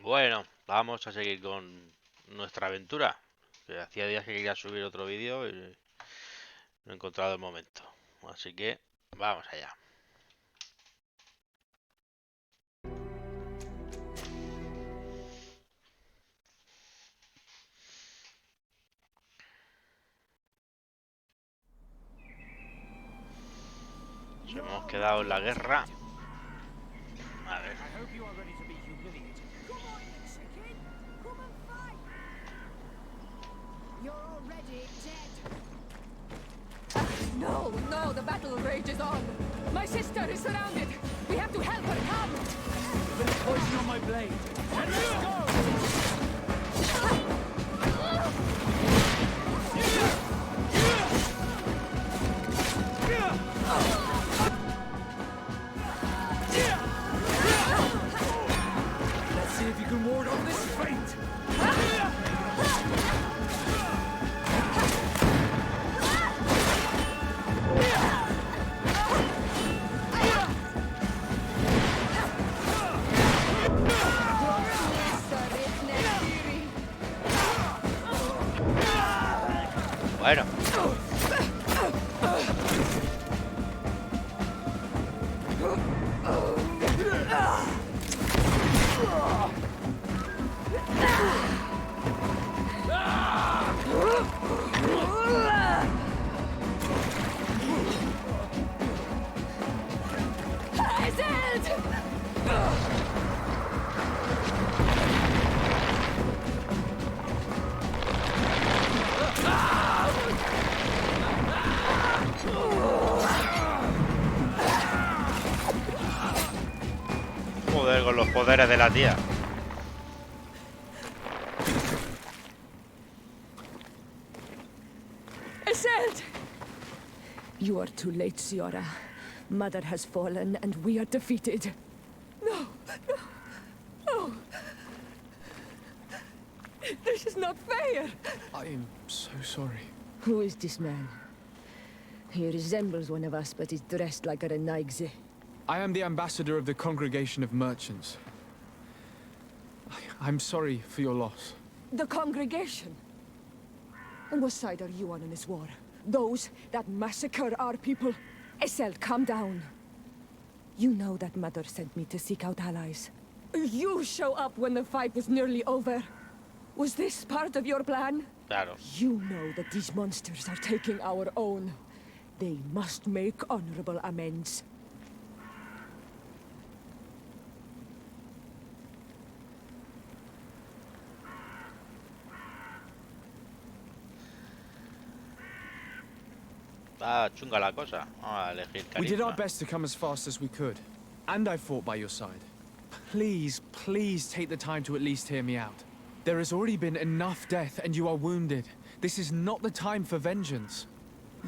Bueno, vamos a seguir con nuestra aventura. Que hacía días que quería subir otro vídeo y no he encontrado el momento. Así que vamos allá. Nos hemos quedado en la guerra. A ver. No, no, the battle rages on. My sister is surrounded. We have to help her. Come. There's poison on my blade. And let's go! Let's see if you can ward off this fate. Bueno. Joder, con los poderes de la tía. You are too late, Ciora. Mother has fallen and we are defeated. No, no, no. This is not fair. I am so sorry. Who is this man? He resembles one of us, but is dressed like a Renaigze. I am the ambassador of the Congregation of Merchants. I'm sorry for your loss. The congregation? And what side are you on in this war? Those that massacre our people? Essel, calm down. You know that Mother sent me to seek out allies. You show up when the fight was nearly over. Was this part of your plan? Claro. You know that these monsters are taking our own. They must make honorable amends. Está chunga la cosa. Vamos a elegir We did our carisma. best to come as fast as we could. And I fought by your side. Please, please take the time to at least hear me out. There has already been enough death and you are wounded. This is not the time for vengeance.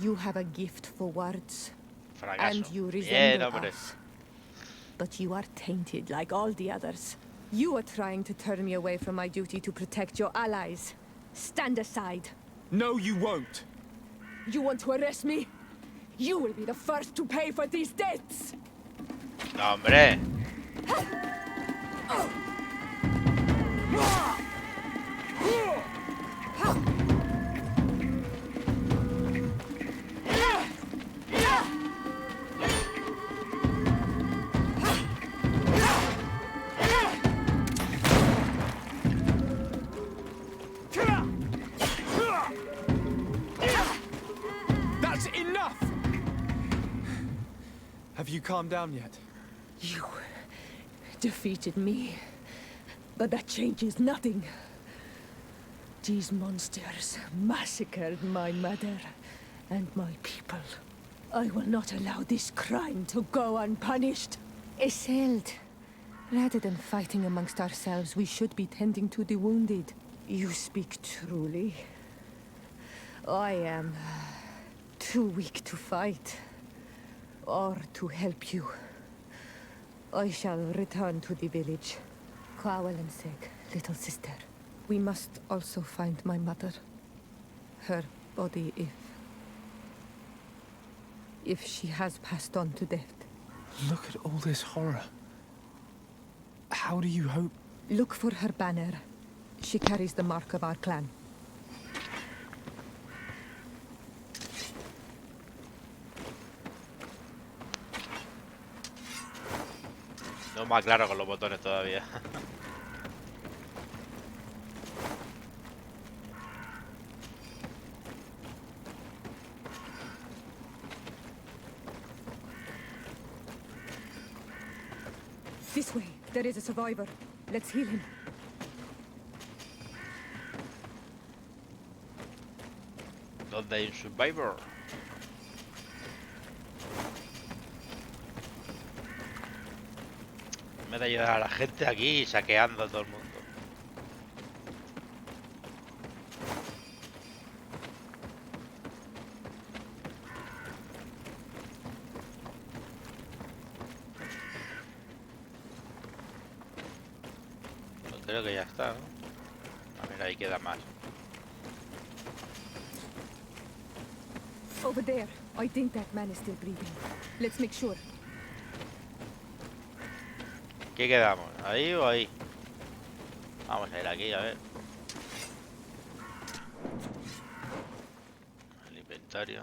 You have a gift for words. Fracaso. And you Bien, resemble hombre. us. But you are tainted like all the others. You are trying to turn me away from my duty to protect your allies. Stand aside. No, you won't. You want to arrest me? You will be the first to pay for these debts! No, hombre. That's enough! Have you calmed down yet? You defeated me, but that changes nothing. These monsters massacred my mother and my people. I will not allow this crime to go unpunished. Isolde, rather than fighting amongst ourselves, we should be tending to the wounded. You speak truly. I am too weak to fight or to help you. I shall return to the village. Kwawel and Seg, little sister. We must also find my mother. Her body, if she has passed on to death. Look at all this horror. How do you hope Look for her banner. She carries the mark of our clan. No más claro con los botones todavía. This way. There is a survivor. Let's heal him. ¿Dónde hay un survivor? Me da ayudar a la gente aquí saqueando a todo el mundo. Pues creo que ya está, ¿no? A ver, ahí queda más. Over there. I think that man is still breathing. Let's make sure. ¿Qué quedamos? ¿Ahí o ahí? Vamos a ir aquí, a ver. El inventario.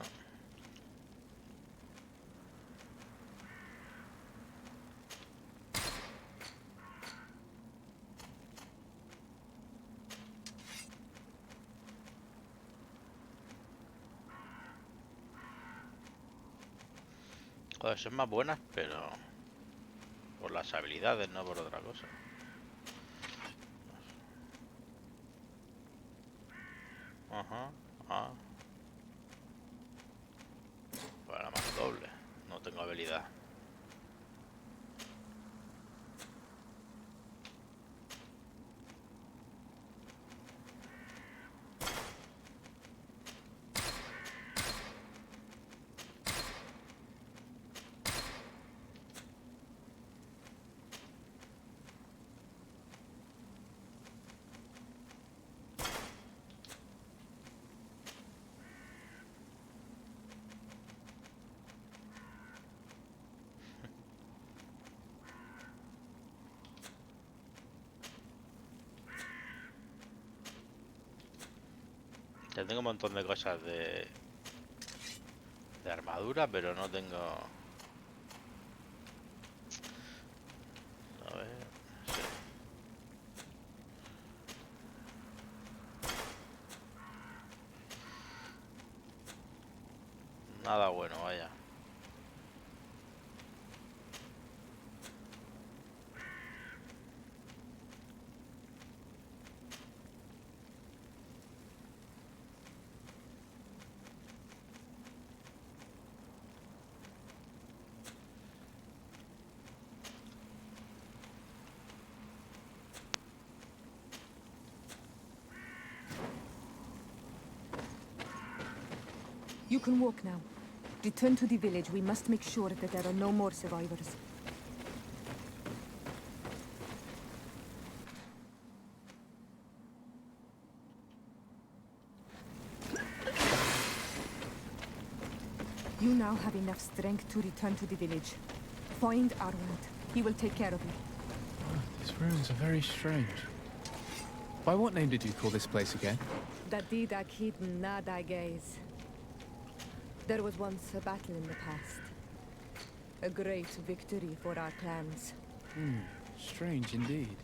Joder, son más buenas, pero por las habilidades, no por otra cosa. Ajá, ah. Para más doble. No tengo habilidad. Ya tengo un montón de cosas de armadura, pero no tengo... A ver... Sí. Nada bueno, vaya. You can walk now. Return to the village. We must make sure that there are no more survivors. You now have enough strength to return to the village. Find Arwand. He will take care of you. Oh, these ruins are very strange. By what name did you call this place again? Dadidak hidden Nadagaze. There was once a battle in the past. A great victory for our clans. Strange indeed.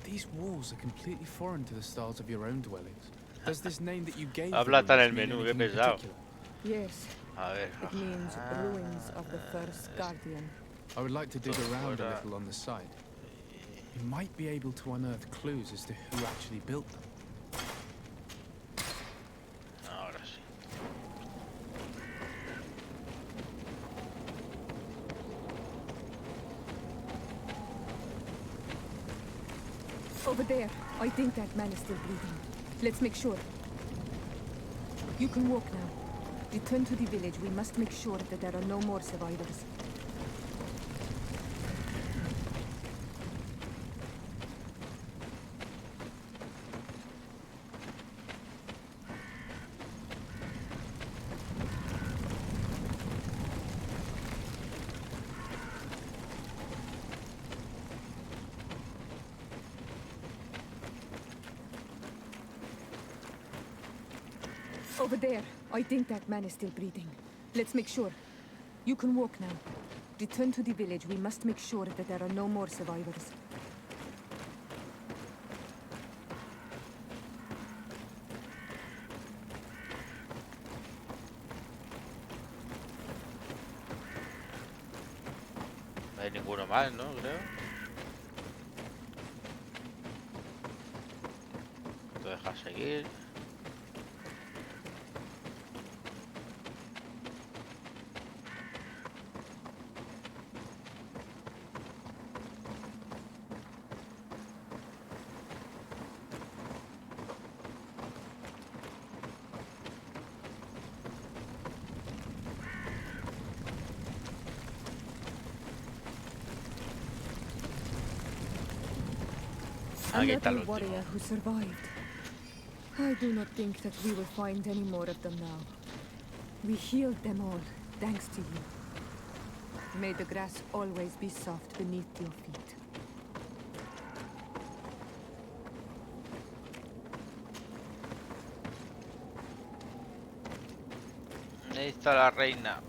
These walls are completely foreign to the styles of your own dwellings. Does this name that you gave the Habla tan el ruins mean menú, qué anything in pesado. particular? Yes, A ver... it means ruins of the first guardian. I would like to dig Todo around a fuera. little on the side. You might be able to unearth clues as to who actually built them. Ahora sí. Over there. I think that man is still breathing. Let's make sure. You can walk now. Return to the village. We must make sure that there are no more survivors. Over there. I think that man is still breathing. Let's make sure. You can walk now. Return to the village. We must make sure that there are no more survivors. No hay ninguno más, ¿no? Creo. Te deja seguir. Aquí está el Another último. warrior who survived. I do not think that we will find any more of them now. We healed them all, thanks to you. May the grass always be soft beneath your feet. Ahí está la reina.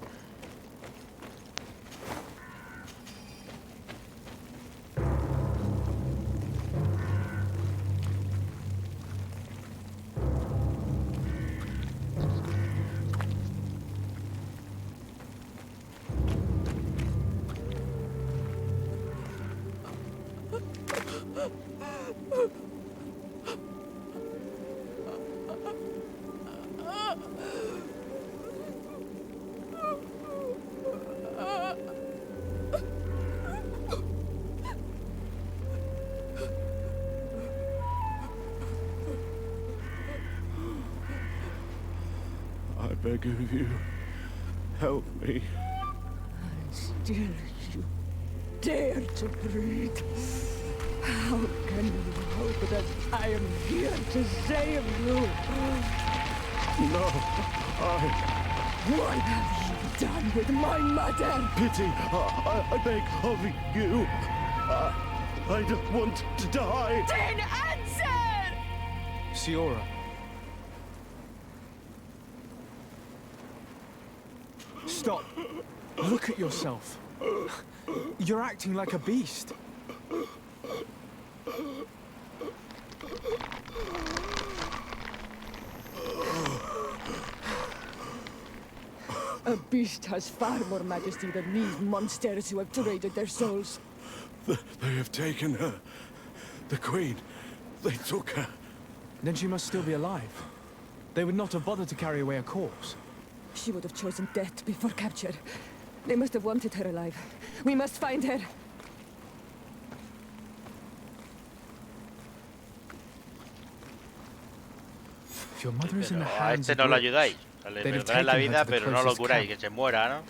I beg of you, help me. And still you dare to breathe. How can you hope that I am here to save you? No, What have you done with my mother? pity, I beg of you. I don't want to die. Then answer! Siora. Stop. Look at yourself. You're acting like a beast. A beast has far more majesty than these monsters who have traded their souls. They have taken her. The queen. They took her. Then she must still be alive. They would not have bothered to carry away a corpse. She would have chosen death before capture. They must have wanted her alive. We must find her. If your mother is in the Pero a hands este of no lo witch, ayudáis. O sea, le they'd have perdonáis la taken her vida, to the pero no lo closest curáis, camp. que se muera, ¿no?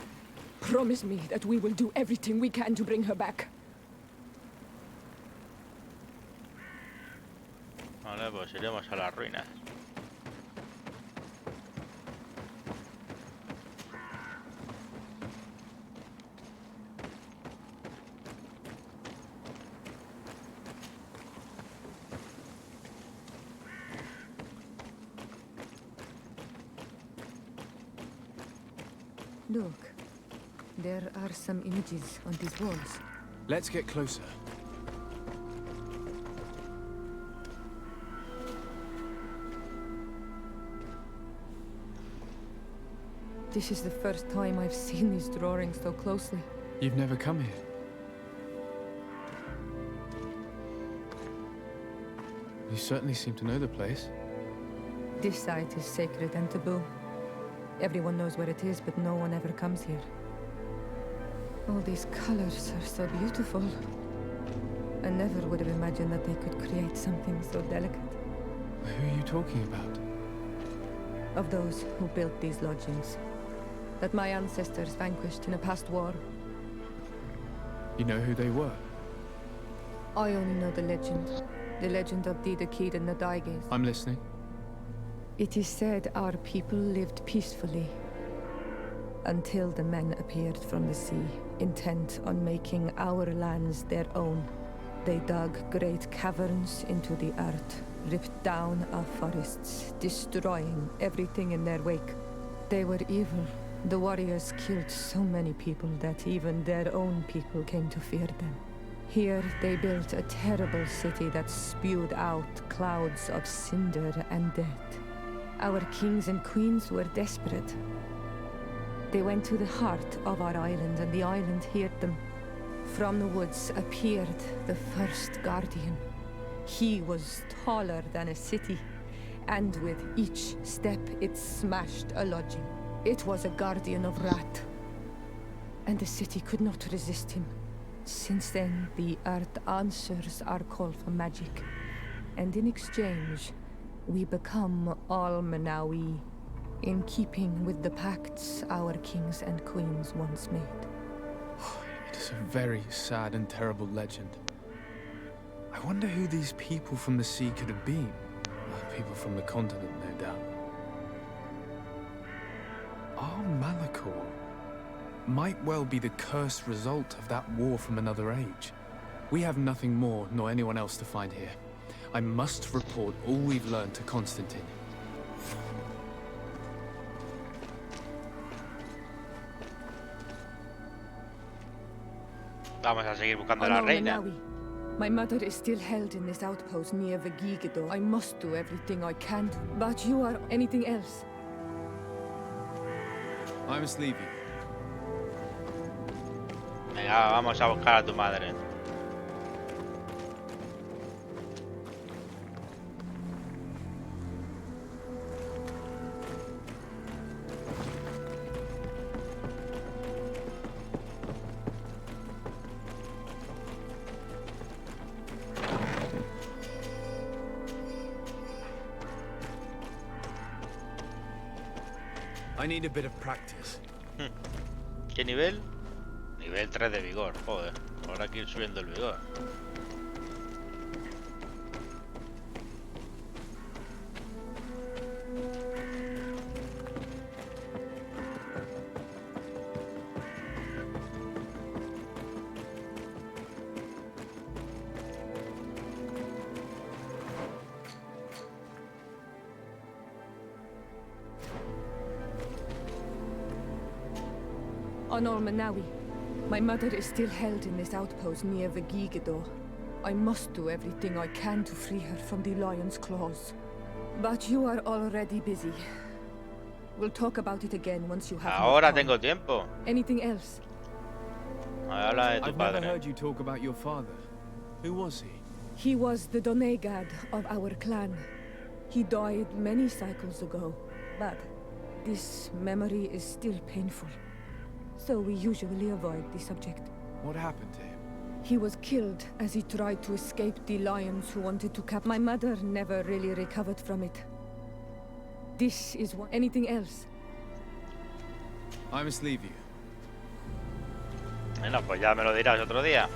Promise me that we will do everything we can to bring her back. Vale, pues iremos a las ruinas. Look, there are some images on these walls. Let's get closer. This is the first time I've seen these drawings so closely. You've never come here. You certainly seem to know the place. This site is sacred and taboo. Everyone knows where it is, but no one ever comes here. All these colors are so beautiful. I never would have imagined that they could create something so delicate. Who are you talking about? Of those who built these lodgings. That my ancestors vanquished in a past war. You know who they were? I only know the legend. The legend of the Kid and the Daiges. I'm listening. It is said our people lived peacefully until the men appeared from the sea, intent on making our lands their own. They dug great caverns into the earth, ripped down our forests, destroying everything in their wake. They were evil. The warriors killed so many people that even their own people came to fear them. Here they built a terrible city that spewed out clouds of cinder and death. Our kings and queens were desperate. They went to the heart of our island, and the island heard them. From the woods appeared the first guardian. He was taller than a city, and with each step it smashed a lodging. It was a guardian of Rat, and the city could not resist him. Since then, the earth answers our call for magic, and in exchange, we become all Manawi, in keeping with the pacts our kings and queens once made. It is a very sad and terrible legend. I wonder who these people from the sea could have been. People from the continent, no doubt. Our Malachor might well be the cursed result of that war from another age. We have nothing more nor anyone else to find here. I must report all we've learned to Constantine. Vamos a seguir buscando a la reina. My mother is still held in this outpost near Vegigedo. I must do everything I can, but you are anything else? I must leave you. Venga, vamos a buscar a tu madre. I need a bit of practice. ¿Qué nivel? Nivel 3 de vigor, joder. Ahora hay que ir subiendo el vigor. On Manawi, my mother is still held in this outpost near Vegigedo. I must do everything I can to free her from the lion's claws. But you are already busy. We'll talk about it again once you have more Ahora time. tengo tiempo. Anything else? Habla de tu I've never padre. heard you talk about your father. Who was he? He was the Donegad of our clan. He died many cycles ago, but this memory is still painful. So we usually avoid the subject. What happened to him? He was killed as he tried to escape the lions who wanted to cap. My mother never really recovered from it. This is what... Anything else? I must leave you. Bueno, pues ya me lo dirás otro día.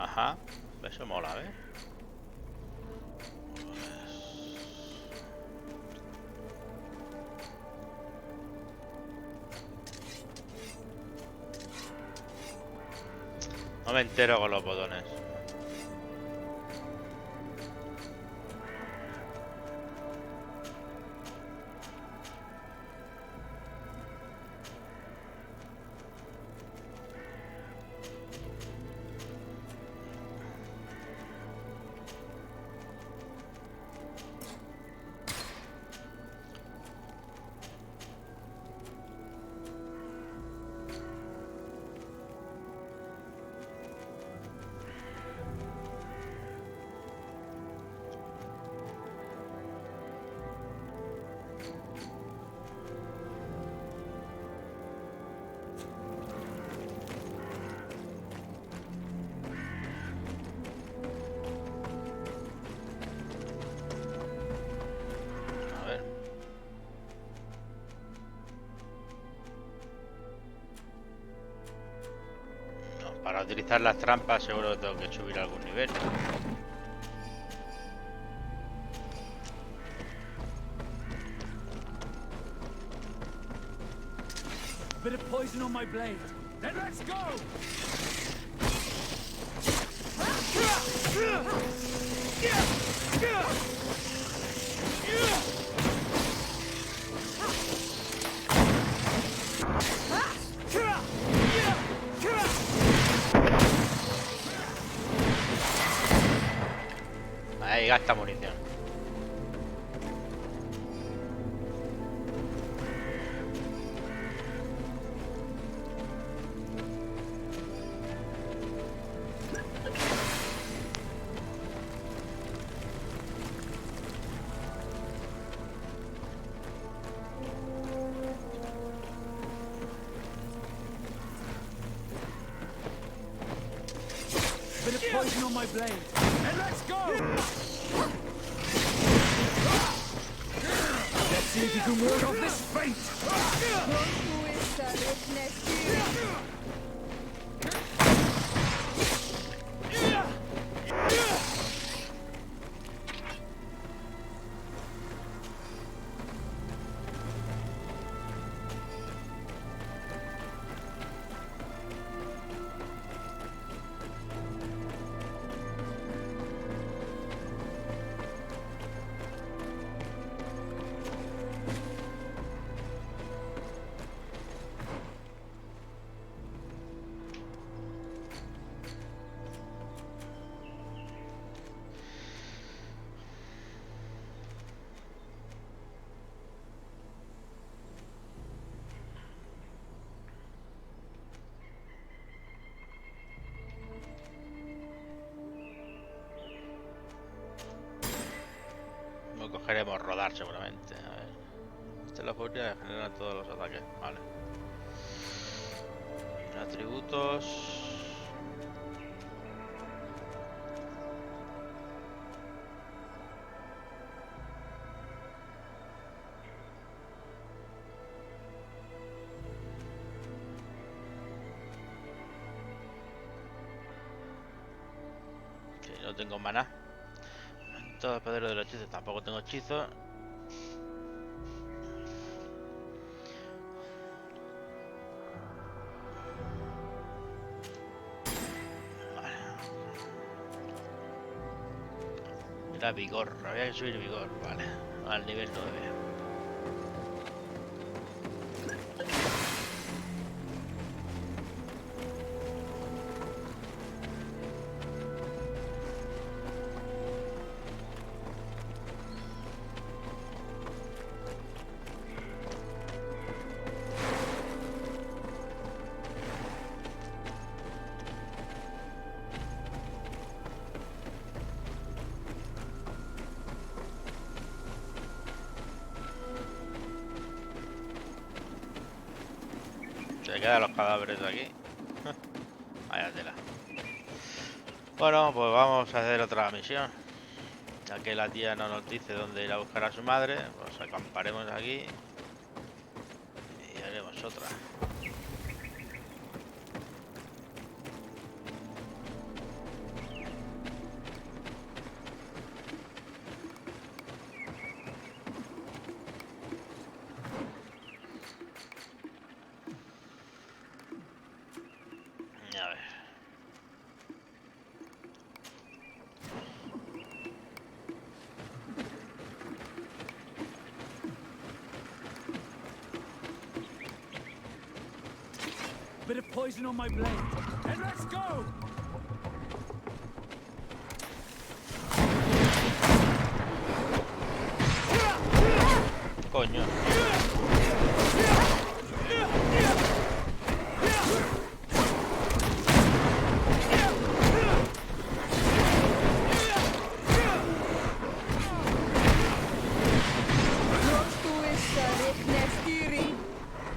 Ajá, eso mola, ¿eh? No me entero con los botones. utilizar las trampas seguro que tengo que subir algún nivel. Bit of poison on my blade. Then let's go! Ahí gasta munición. Bit of poison on my blade. Then let's go! Let's see if you can ward off this fate! Lo cogeremos rodar seguramente. A ver. Esta es la furia que genera todos los ataques. Vale. Atributos. Que no tengo maná. Todo el poder de los hechizos. Tampoco tengo hechizos. Vale. Era vigor. Había que subir vigor. Vale. Al nivel 9. Se quedan los cadáveres de aquí. Vaya tela. Bueno, pues vamos a hacer otra misión. Ya que la tía no nos dice dónde ir a buscar a su madre, pues acamparemos aquí y haremos otra. A ver. Bit of poison on my blade. And let's go! Coño.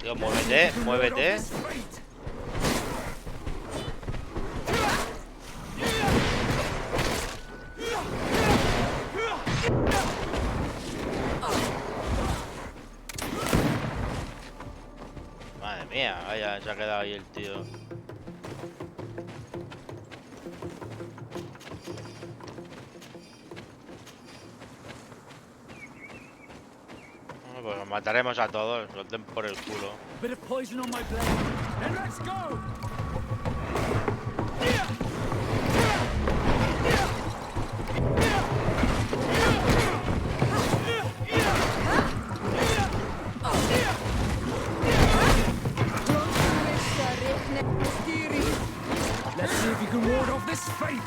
Tío, muévete, muévete. Madre mía, vaya, se ha quedado ahí el tío. Bueno, pues los mataremos a todos, los den por el culo. Bit of poison on my blade, and let's go! Let's see if you can ward off this fate!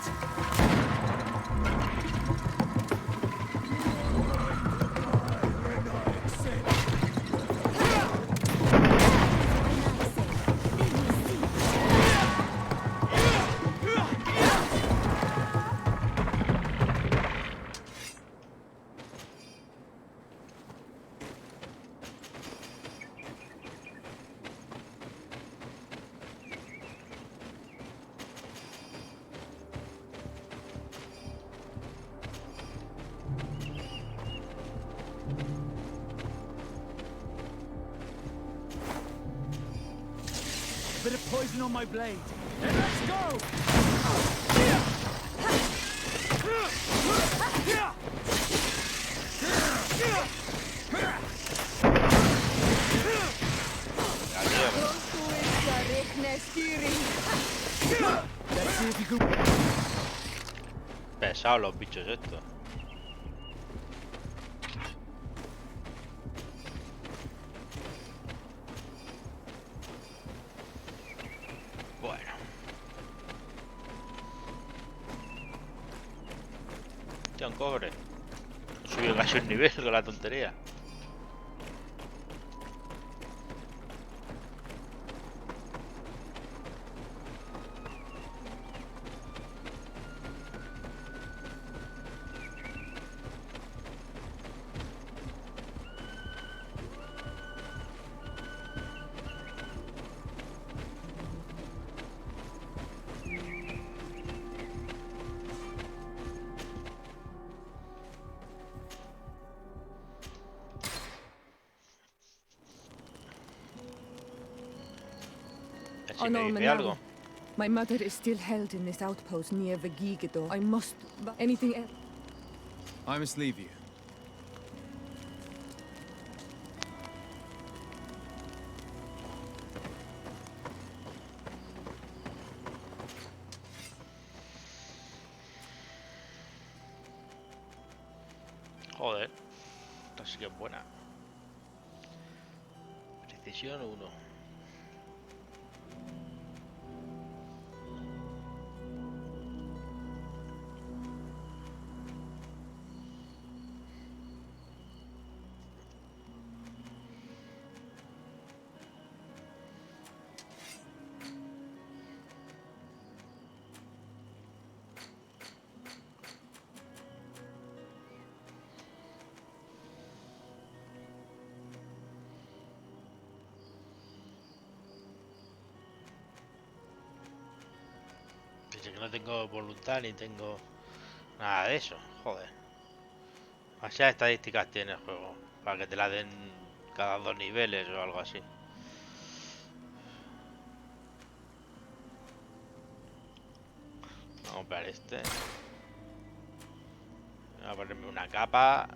Bit of poison on my blade, and let's go! Let's see if you can... Pesados los bichos estos. Bueno. Hostia, un cobre. Subió casi un nivel con la tontería. Si me dice algo. My mother is still held in this outpost near Vegigedo. I must... Anything else? I must leave you. Joder. Esta sí que es buena. Precisión 1. Que no tengo voluntad ni tengo nada de eso, joder. Demasiadas estadísticas tiene el juego para que te la den cada 2 niveles o algo así. Vamos a comprar este. Voy a ponerme una capa.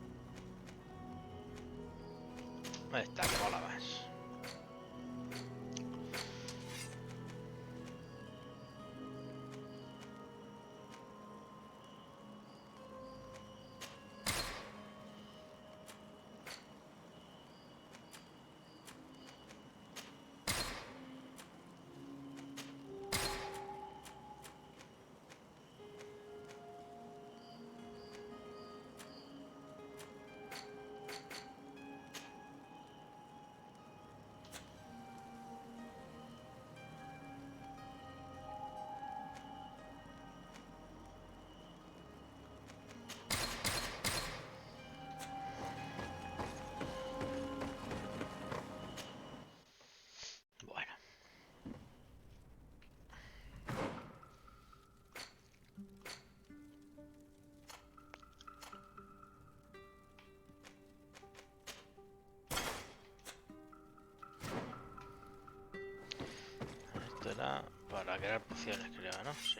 Esta que mola más. Esto era para crear pociones, creo, ¿no? Sí.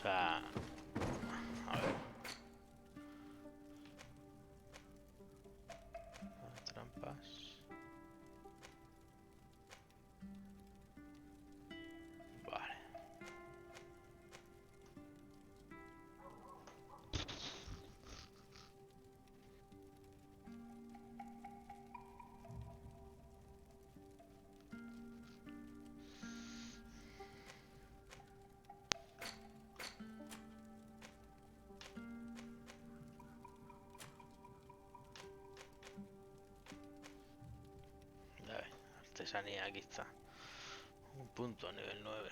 sea... A ver. Trampas. Vale. A ver, artesanía, aquí está. Un punto, nivel 9.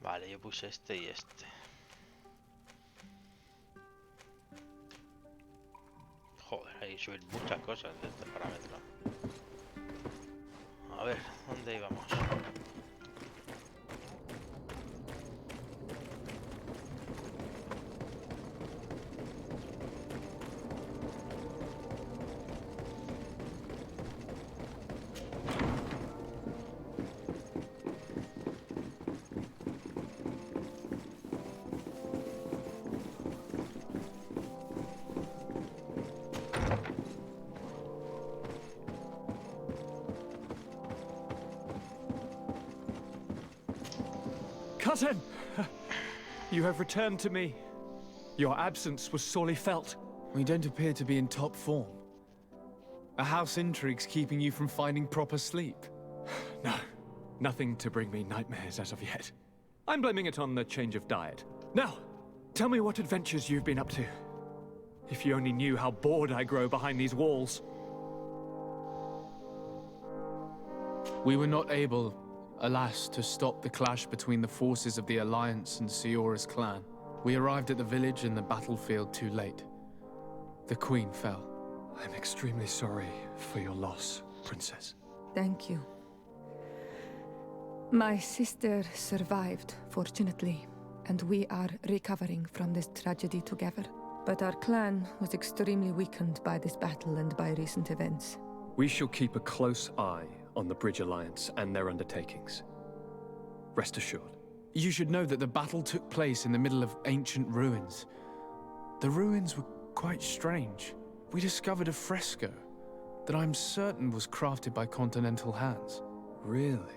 Vale, yo puse este y este. Joder, hay que subir muchas cosas de este parámetro. A ver, ¿dónde íbamos? Cousin! You have returned to me. Your absence was sorely felt. We don't appear to be in top form. Are house intrigues keeping you from finding proper sleep? No, nothing to bring me nightmares as of yet. I'm blaming it on the change of diet. Now, tell me what adventures you've been up to. If you only knew how bored I grow behind these walls. We were not able, alas, to stop the clash between the forces of the Alliance and Siora's clan. We arrived at the village and the battlefield too late. The Queen fell. I'm extremely sorry for your loss, Princess. Thank you. My sister survived, fortunately, and we are recovering from this tragedy together. But our clan was extremely weakened by this battle and by recent events. We shall keep a close eye on the Bridge Alliance and their undertakings. Rest assured. You should know that the battle took place in the middle of ancient ruins. The ruins were quite strange. We discovered a fresco that I'm certain was crafted by continental hands. Really?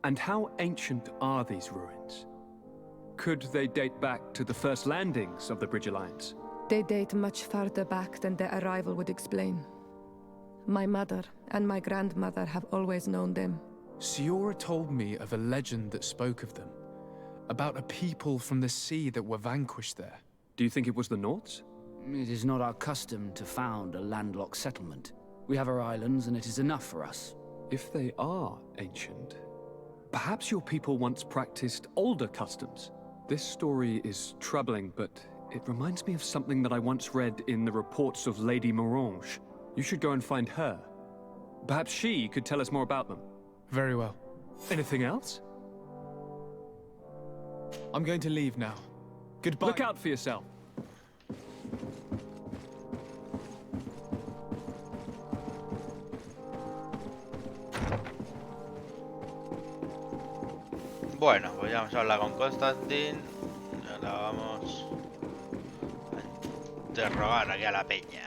And how ancient are these ruins? Could they date back to the first landings of the Bridge Alliance? They date much farther back than their arrival would explain. My mother and my grandmother have always known them. Siora told me of a legend that spoke of them, about a people from the sea that were vanquished there. Do you think it was the Nords? It is not our custom to found a landlocked settlement. We have our islands, and it is enough for us. If they are ancient, perhaps your people once practiced older customs. This story is troubling, but it reminds me of something that I once read in the reports of Lady Morange. You should go and find her. Perhaps she could tell us more about them. Very well. Anything else? I'm going to leave now. Goodbye. Look out for yourself. Bueno, pues ya vamos a hablar con Constantin. Y ahora vamos a interrogar aquí a la peña.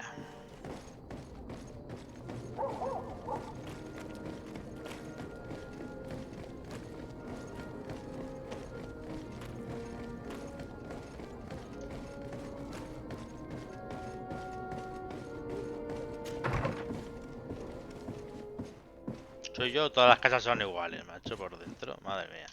Soy yo, todas las casas son iguales, macho, por dentro. Madre mía.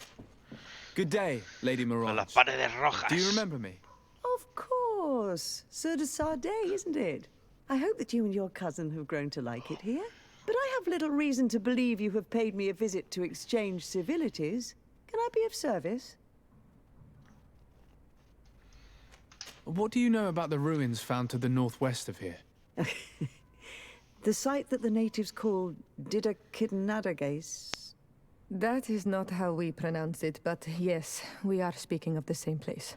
Good day, Lady Con Mirage. las paredes rojas. Do you remember me? Of course. Sur de Sade, isn't it? I hope that you and your cousin have grown to like it here. But I have little reason to believe you have paid me a visit to exchange civilities. Can I be of service? What do you know about the ruins found to the northwest of here? The site that the natives call Didakidnadagase. That is not how we pronounce it, but yes, we are speaking of the same place.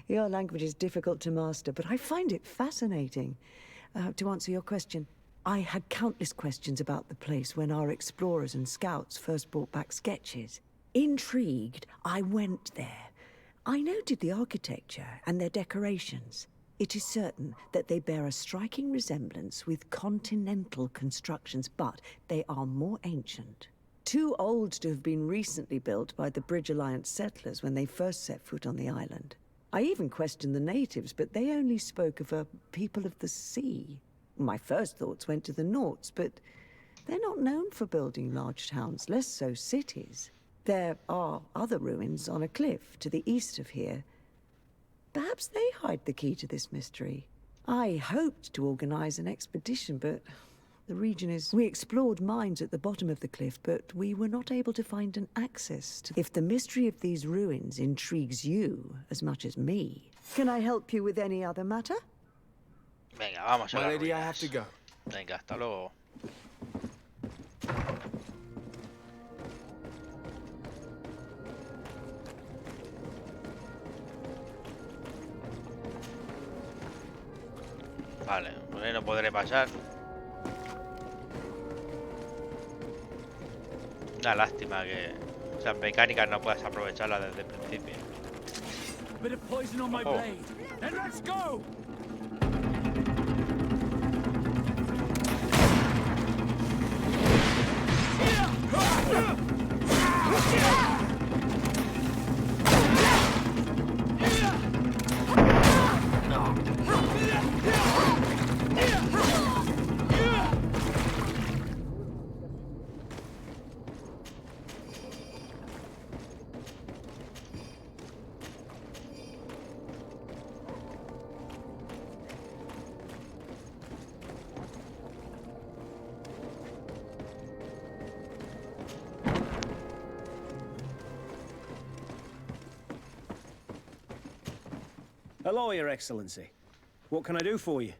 Your language is difficult to master, but I find it fascinating. To answer your question, I had countless questions about the place when our explorers and scouts first brought back sketches. Intrigued, I went there. I noted the architecture and their decorations. It is certain that they bear a striking resemblance with continental constructions, but they are more ancient. Too old to have been recently built by the Bridge Alliance settlers when they first set foot on the island. I even questioned the natives, but they only spoke of a people of the sea. My first thoughts went to the Nauts, but they're not known for building large towns, less so cities. There are other ruins on a cliff to the east of here. Perhaps they hide the key to this mystery. I hoped to organize an expedition, but the region is... We explored mines at the bottom of the cliff, but we were not able to find an access to... If the mystery of these ruins intrigues you as much as me, can I help you with any other matter? Venga, vamos a My las lady, I have to ruinas. go. Venga, hasta luego. Vale, por ahí no podré pasar. Una lástima que esas mecánicas no puedas aprovecharlas desde el principio. Bit of poison on my Oh. blade. Then let's go! Hello, Your Excellency. What can I do for you?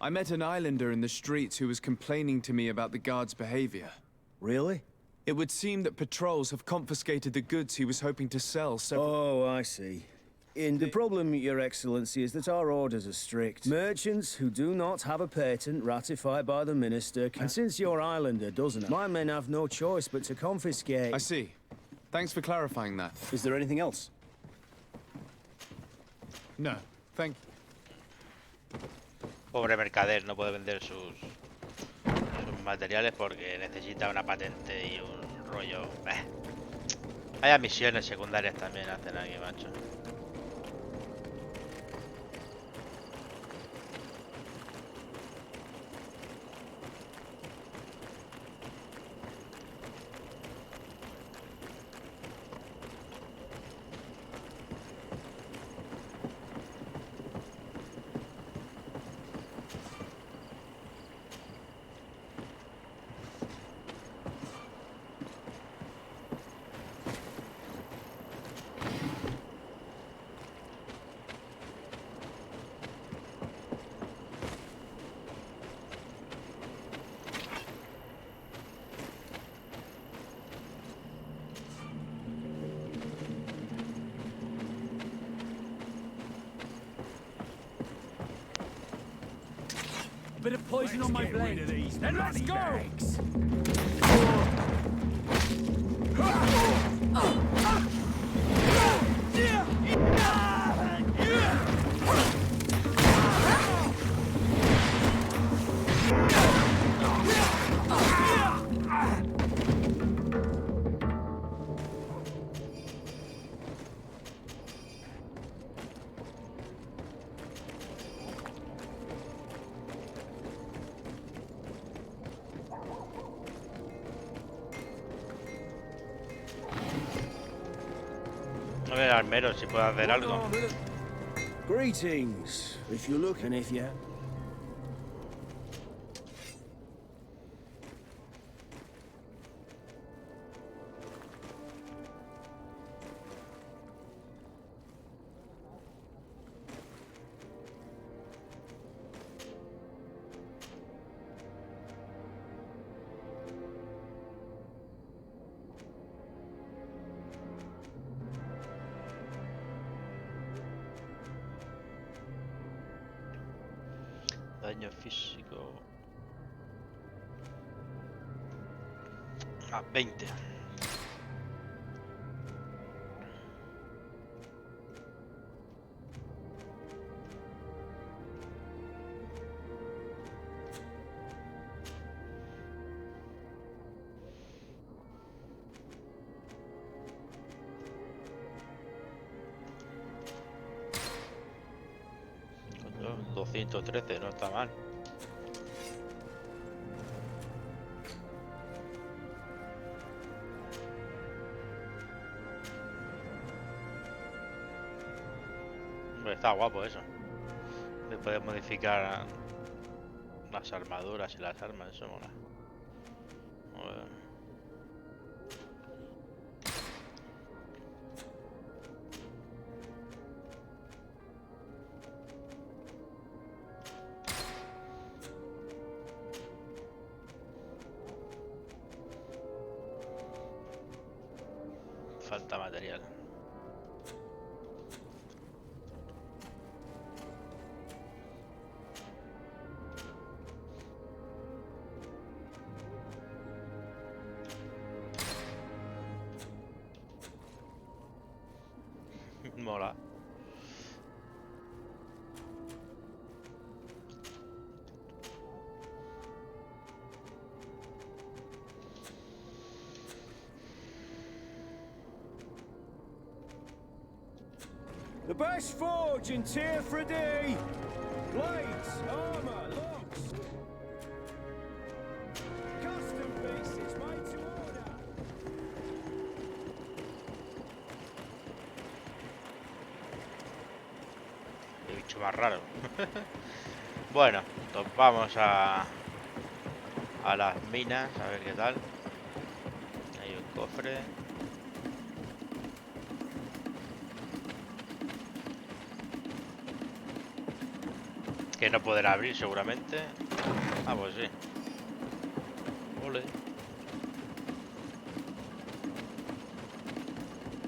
I met an islander in the streets who was complaining to me about the guard's behavior. Really? It would seem that patrols have confiscated the goods he was hoping to sell several... Oh, I see. The problem, Your Excellency, is that our orders are strict. Merchants who do not have a patent ratified by the Minister can... And since your islander doesn't, my men have no choice but to confiscate... I see. Thanks for clarifying that. Is there anything else? No, thank Pobre mercader, no puede vender sus materiales porque necesita una patente y un rollo. Hay misiones secundarias también hacen aquí, macho. A bit of poison on my blade. Then let's go! A ver, Almero, si puedo hacer algo. Greetings. If you look and if you... Daño físico. Ah, 20. Coño, 213, no está mal. Hombre, está guapo eso. Se puede modificar las armaduras y las armas, eso mola. Joder. Falta material. Mola. The best forge in tier for a day. Blades, armor, locks. Custom pieces made to order. Qué bicho más raro. Bueno, pues vamos a las minas, a ver qué tal. Hay un cofre. Que no podrá abrir seguramente. Ah, pues sí. Ole.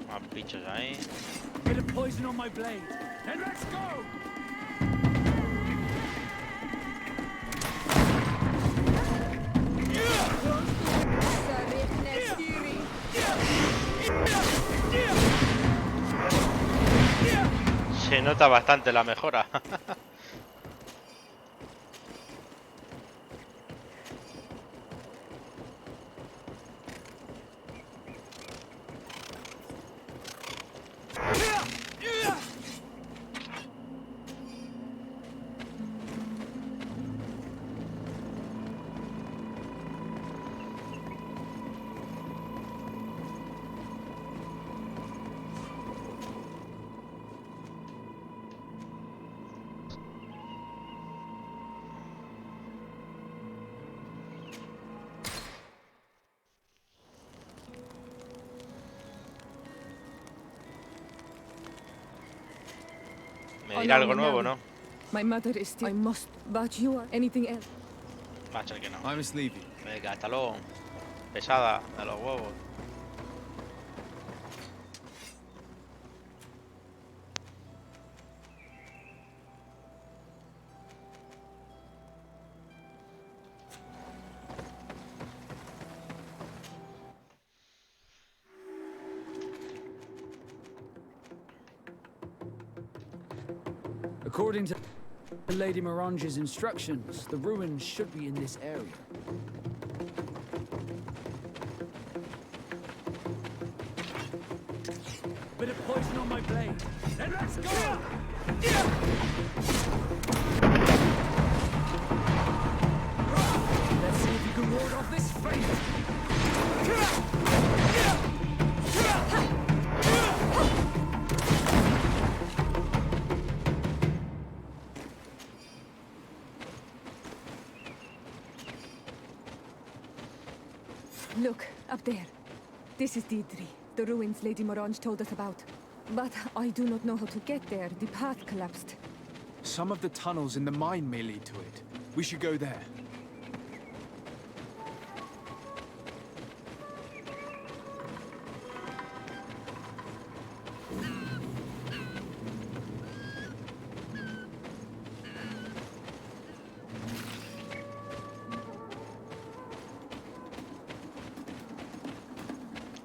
Más bichos ahí. Bit of poison on my blade. And let's go! Se nota bastante la mejora. Me dirá algo nuevo, ¿no? My mother is still. I must. But you are anything else? Macho, que no. I must leave you. Venga, hasta luego. Pesada, de los huevos. According to Lady Mirange's instructions, the ruins should be in this area. Bit of poison on my blade. Then let's go! Let's see if you can ward off this fate. Look, up there. This is Deidre, the ruins Lady Morange told us about. But I do not know how to get there. The path collapsed. Some of the tunnels in the mine may lead to it. We should go there.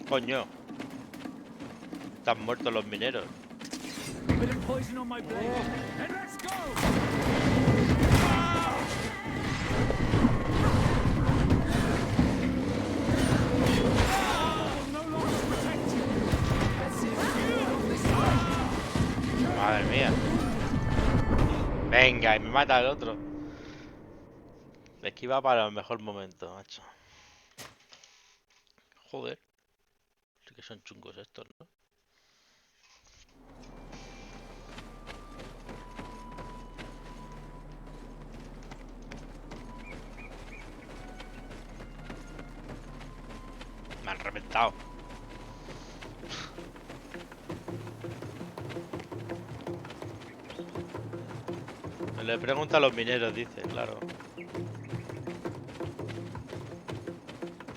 Coño. Están muertos los mineros. Bit of poison on my blade. And let's go! Madre mía. Venga, y me mata el otro. Me esquiva para el mejor momento, macho. Joder. Sí que son chungos estos, ¿no? Me han reventado. Le pregunta a los mineros, dice, claro.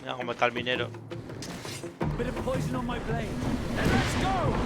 Mira cómo está el minero. Bit of poison on my blade. And let's go!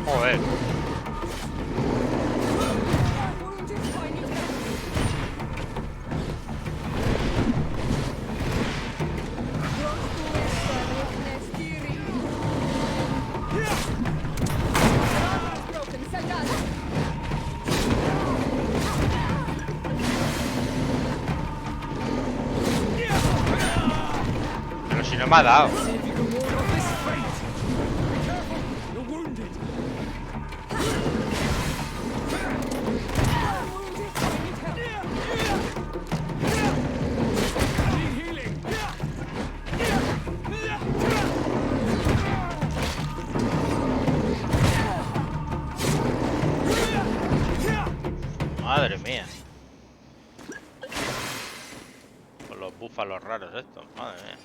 Joder. Pero si no me ha dado. Madre mía. Con los búfalos raros estos, madre mía.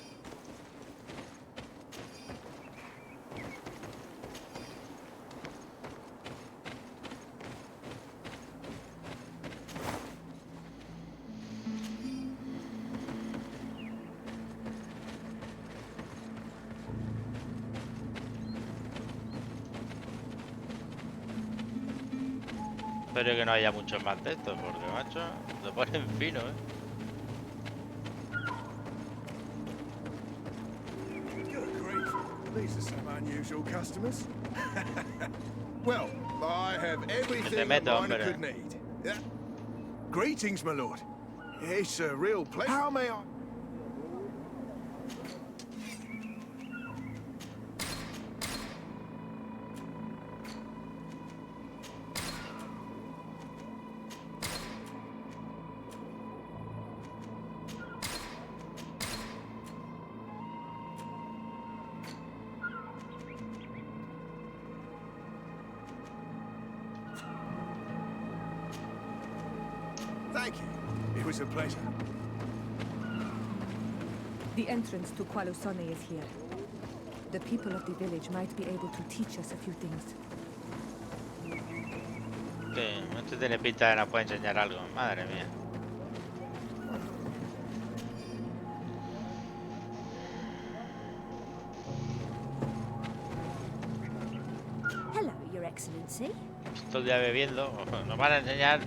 Espero que no haya muchos más de estos, porque macho, se ponen fino, Good grief. These are some unusual customers. Well, I have everything a miner could need. Greetings, my lord. It's a real pleasure. How may I... Thank you. It was a pleasure. The entrance to Qualusone is here. The people of the village might be able to teach us a few things. Sí, esto tiene pinta de que nos puede enseñar algo, madre mía. Hello, Your Excellency. Todo el día bebiendo, nos van a enseñar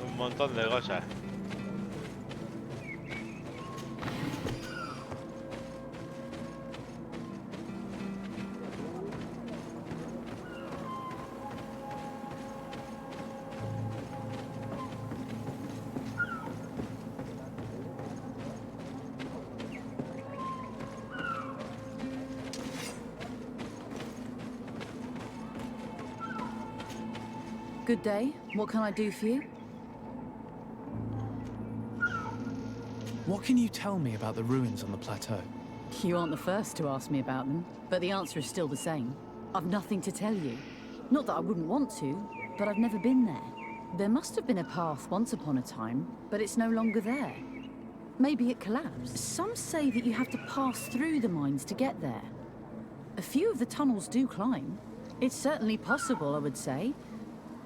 un montón de cosas. Good day. What can I do for you? What can you tell me about the ruins on the plateau? You aren't the first to ask me about them, but the answer is still the same. I've nothing to tell you. Not that I wouldn't want to, but I've never been there. There must have been a path once upon a time, but it's no longer there. Maybe it collapsed. Some say that you have to pass through the mines to get there. A few of the tunnels do climb. It's certainly possible, I would say.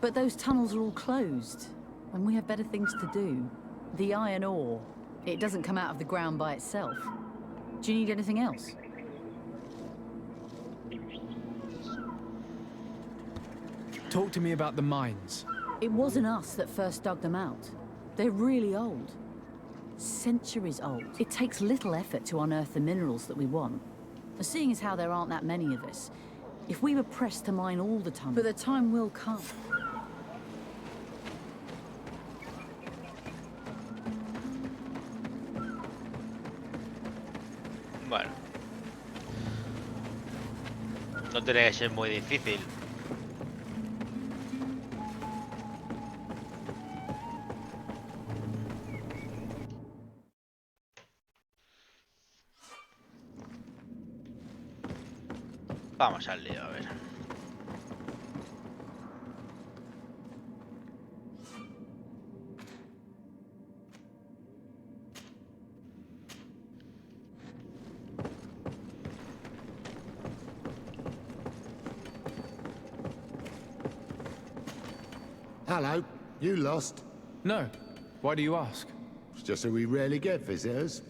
But those tunnels are all closed, and we have better things to do. The iron ore, it doesn't come out of the ground by itself. Do you need anything else? Talk to me about the mines. It wasn't us that first dug them out. They're really old. Centuries old. It takes little effort to unearth the minerals that we want. Seeing as how there aren't that many of us, if we were pressed to mine all the tunnels, but the time will come. Bueno. No tiene que ser muy difícil. Vamos al lío, a ver. Hello, you lost? No. Why do you ask? It's just that we rarely get visitors.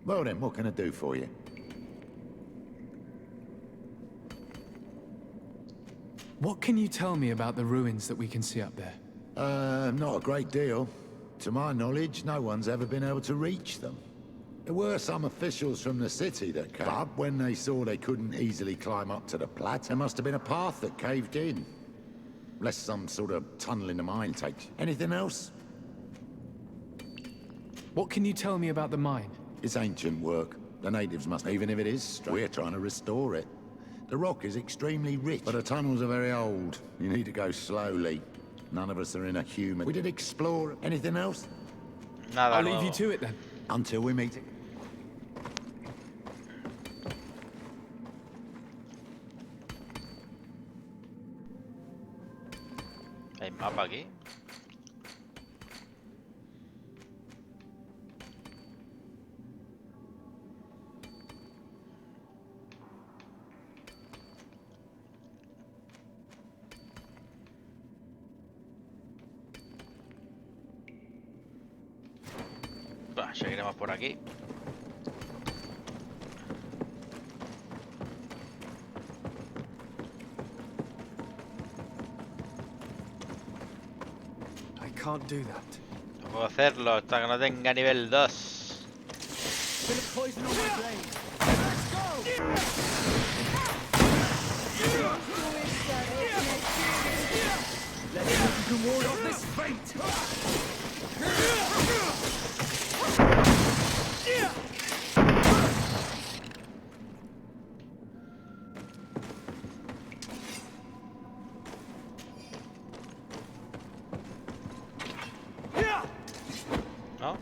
Well then, what can I do for you? What can you tell me about the ruins that we can see up there? Not a great deal. To my knowledge, no one's ever been able to reach them. There were some officials from the city that came, but when they saw they couldn't easily climb up to the plateau, there must have been a path that caved in. Unless some sort of tunnel in the mine takes. Anything else? What can you tell me about the mine? It's ancient work. The natives must, even if it is strange. We're trying to restore it. The rock is extremely rich, but the tunnels are very old. You need to go slowly. None of us are in a human. We did explore. Anything else? Nada I'll nuevo. leave you to it then. Until we meet. Hay mapa aquí. Bah, seguiremos por aquí. I can't do that. No puedo hacerlo hasta que no tenga nivel 2. ¿No?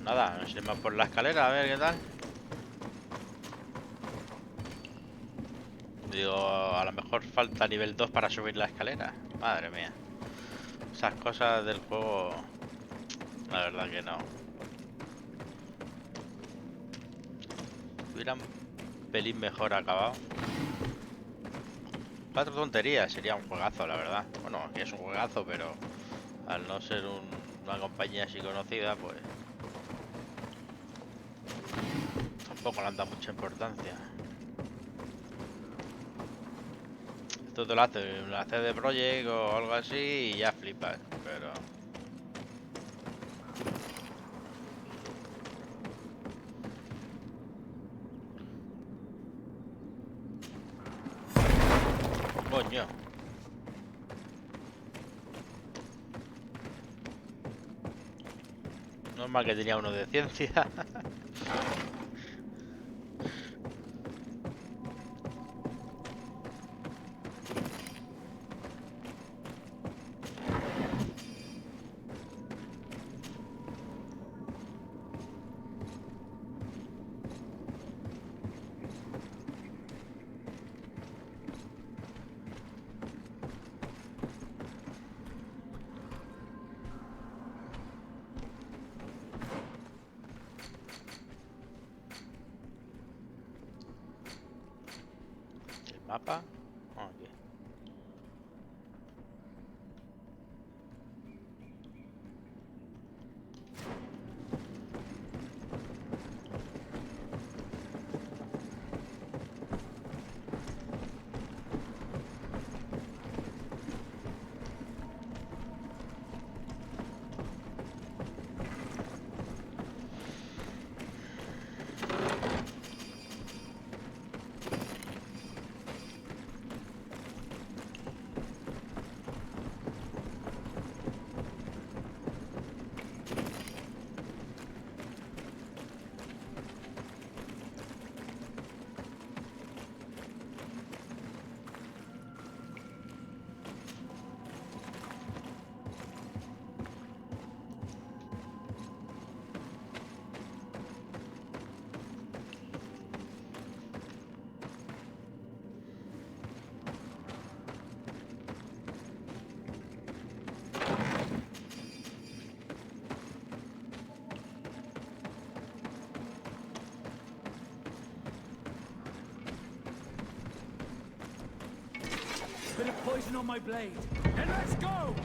Nada, nos iremos por la escalera a ver qué tal. Digo, a lo mejor falta nivel 2 para subir la escalera. Madre mía. Esas cosas del juego, la verdad que no. Hubiera un pelín mejor acabado. 4 tonterías, sería un juegazo, la verdad. Bueno, aquí es un juegazo, pero al no ser una compañía así conocida, pues tampoco le han dado mucha importancia. Esto te lo hace de Project o algo así y ya flipas, pero... Coño. Normal que tenía uno de ciencia. ¿Mapa? Oh, aquí. Bit of poison on my blade. And let's go!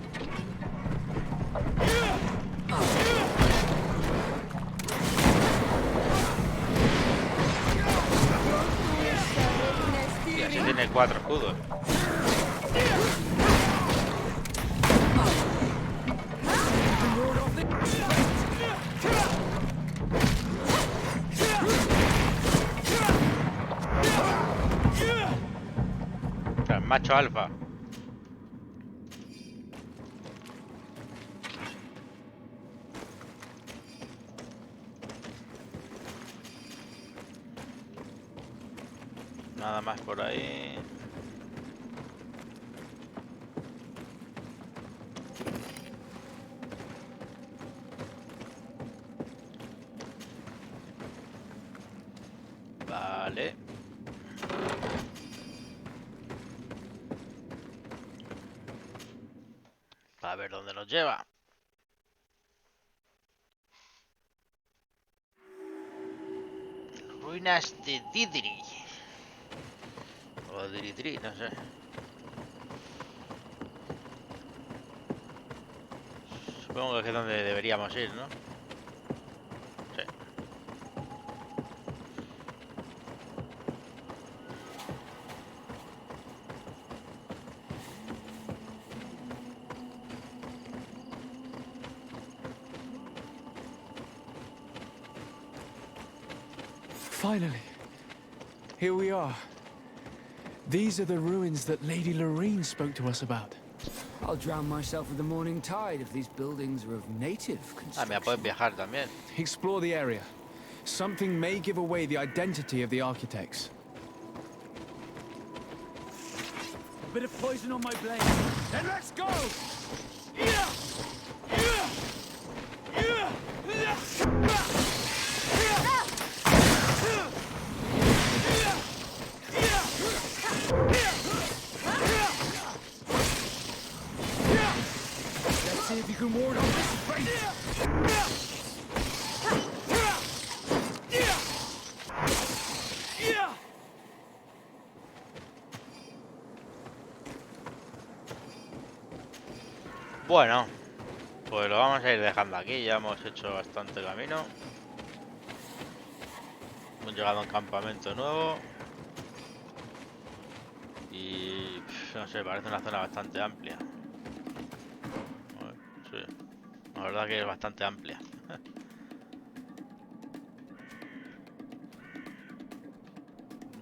Y así tiene 4 escudos. O sea, macho alfa. Nada más por ahí. Vale. A ver dónde nos lleva. Ruinas de Didri. O Diritri, no sé. Supongo que es donde deberíamos ir, ¿no? Sí. Finally, here we are. These are the ruins that Lady Lorene spoke to us about. I'll drown myself with the morning tide if these buildings are of native Ah, mira, puedes construction. viajar también. Explore the area. Something may give away the identity of the architects. Bit of poison on my blade. And let's go! Let's see if you can ward off this fate. Bueno, pues lo vamos a ir dejando aquí. Ya hemos hecho bastante camino. Hemos llegado a un campamento nuevo. Y no sé, parece una zona bastante amplia. Sí, la verdad que es bastante amplia.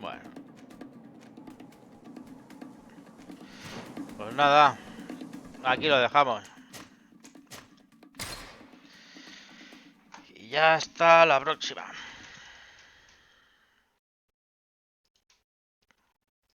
Bueno, pues nada, aquí lo dejamos. Y ya está la próxima.